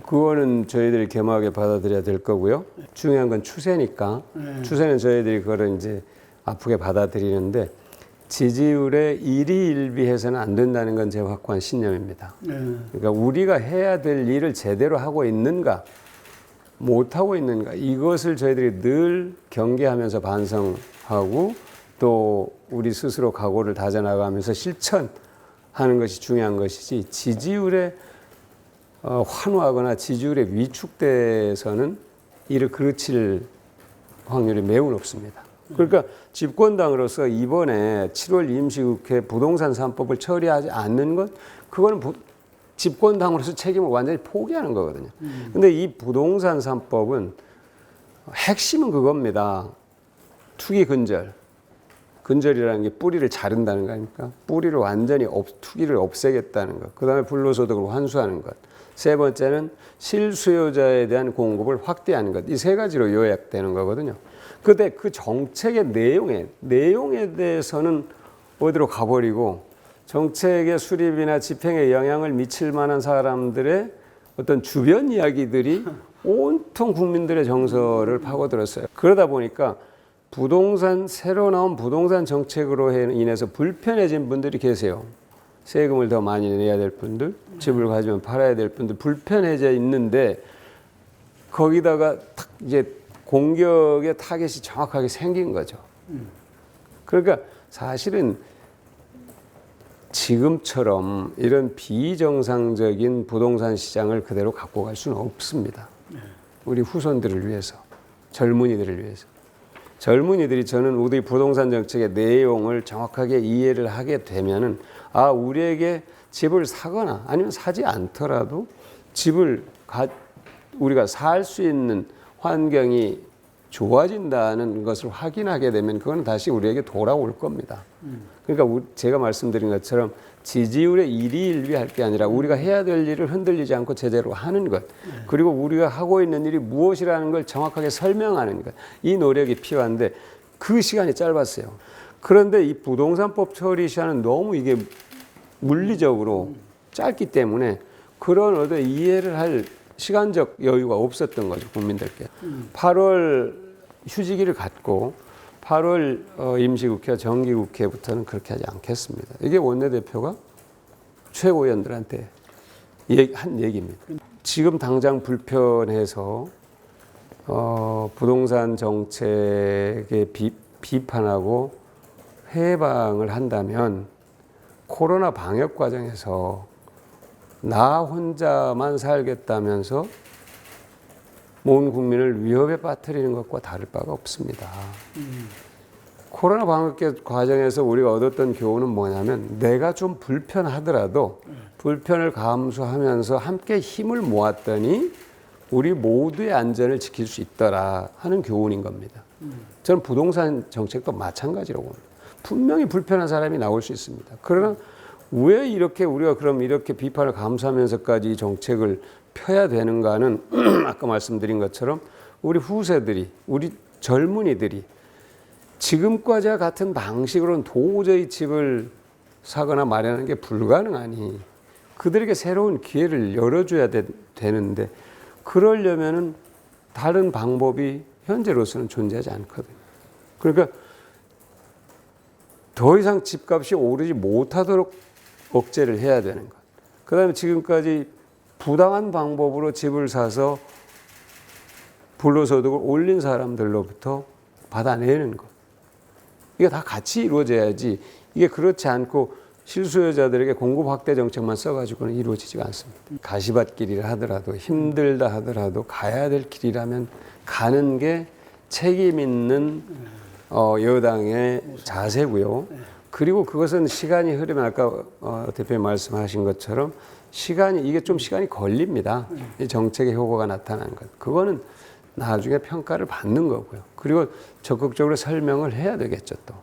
그거는 저희들이 겸허하게 받아들여야 될 거고요. 중요한 건 추세니까 추세는 저희들이 그걸 이제 아프게 받아들이는데 지지율에 일희일비해서는 안 된다는 건 제 확고한 신념입니다. 그러니까 우리가 해야 될 일을 제대로 하고 있는가 못하고 있는가 이것을 저희들이 늘 경계하면서 반성하고 또 우리 스스로 각오를 다져나가면서 실천하는 것이 중요한 것이지 지지율에 환호하거나 지지율에 위축돼서는 이를 그르칠 확률이 매우 높습니다. 그러니까 집권당으로서 이번에 7월 임시국회 부동산 3법을 처리하지 않는 것 그거는 집권당으로서 책임을 완전히 포기하는 거거든요. 근데 이 부동산 3법은 핵심은 그겁니다. 투기 근절. 근절이라는 게 뿌리를 자른다는 거 아닙니까? 뿌리를 완전히 투기를 없애겠다는 것. 그 다음에 불로소득을 환수하는 것. 세 번째는 실수요자에 대한 공급을 확대하는 것. 이 세 가지로 요약되는 거거든요. 근데 그 정책의 내용에 대해서는 어디로 가버리고 정책의 수립이나 집행에 영향을 미칠 만한 사람들의 어떤 주변 이야기들이 온통 국민들의 정서를 파고들었어요. 그러다 보니까 새로 나온 부동산 정책으로 인해서 불편해진 분들이 계세요. 세금을 더 많이 내야 될 분들, 집을 가지면 팔아야 될 분들 불편해져 있는데 거기다가 이제 공격의 타겟이 정확하게 생긴 거죠. 그러니까 사실은 지금처럼 이런 비정상적인 부동산 시장을 그대로 갖고 갈 수는 없습니다. 우리 후손들을 위해서, 젊은이들을 위해서. 젊은이들이 저는 우리 부동산 정책의 내용을 정확하게 이해를 하게 되면은 우리에게 집을 사거나 아니면 사지 않더라도 집을 우리가 살 수 있는 환경이 좋아진다는 것을 확인하게 되면 그건 다시 우리에게 돌아올 겁니다. 그러니까 제가 말씀드린 것처럼 지지율에 일희일비할 게 아니라 우리가 해야 될 일을 흔들리지 않고 제대로 하는 것 그리고 우리가 하고 있는 일이 무엇이라는 걸 정확하게 설명하는 것 이 노력이 필요한데 그 시간이 짧았어요. 그런데 이 부동산법 처리 시간은 너무 이게 물리적으로 짧기 때문에 그런 어떤 이해를 할 시간적 여유가 없었던 거죠, 국민들께. 8월 휴지기를 갖고 8월 임시국회와 정기국회부터는 그렇게 하지 않겠습니다. 이게 원내대표가 최고위원들한테 한 얘기입니다. 지금 당장 불편해서 부동산 정책에 비판하고 해방을 한다면 코로나 방역 과정에서 나 혼자만 살겠다면서 온 국민을 위협에 빠뜨리는 것과 다를 바가 없습니다. 코로나 방역 과정에서 우리가 얻었던 교훈은 뭐냐면 내가 좀 불편하더라도 불편을 감수하면서 함께 힘을 모았더니 우리 모두의 안전을 지킬 수 있더라 하는 교훈인 겁니다. 저는 부동산 정책도 마찬가지라고 봅니다. 분명히 불편한 사람이 나올 수 있습니다. 그러나 왜 우리가 그럼 이렇게 비판을 감수하면서까지 이 정책을 펴야 되는가는 아까 말씀드린 것처럼 우리 후세들이, 우리 젊은이들이 지금과 같은 방식으로는 도저히 집을 사거나 마련하는 게 불가능하니 그들에게 새로운 기회를 열어줘야 되는데 그러려면은 다른 방법이 현재로서는 존재하지 않거든요. 그러니까 더 이상 집값이 오르지 못하도록 억제를 해야 되는 것. 그 다음에 지금까지 부당한 방법으로 집을 사서 불로소득을 올린 사람들로부터 받아내는 것. 이게 다 같이 이루어져야지 이게 그렇지 않고 실수요자들에게 공급 확대 정책만 써가지고는 이루어지지가 않습니다. 가시밭길이라 하더라도 힘들다 하더라도 가야 될 길이라면 가는 게 책임 있는 여당의 자세고요. 그리고 그것은 시간이 흐르면 아까 대표님 말씀하신 것처럼 이게 좀 시간이 걸립니다. 이 정책의 효과가 나타나는 것. 그거는 나중에 평가를 받는 거고요. 그리고 적극적으로 설명을 해야 되겠죠, 또.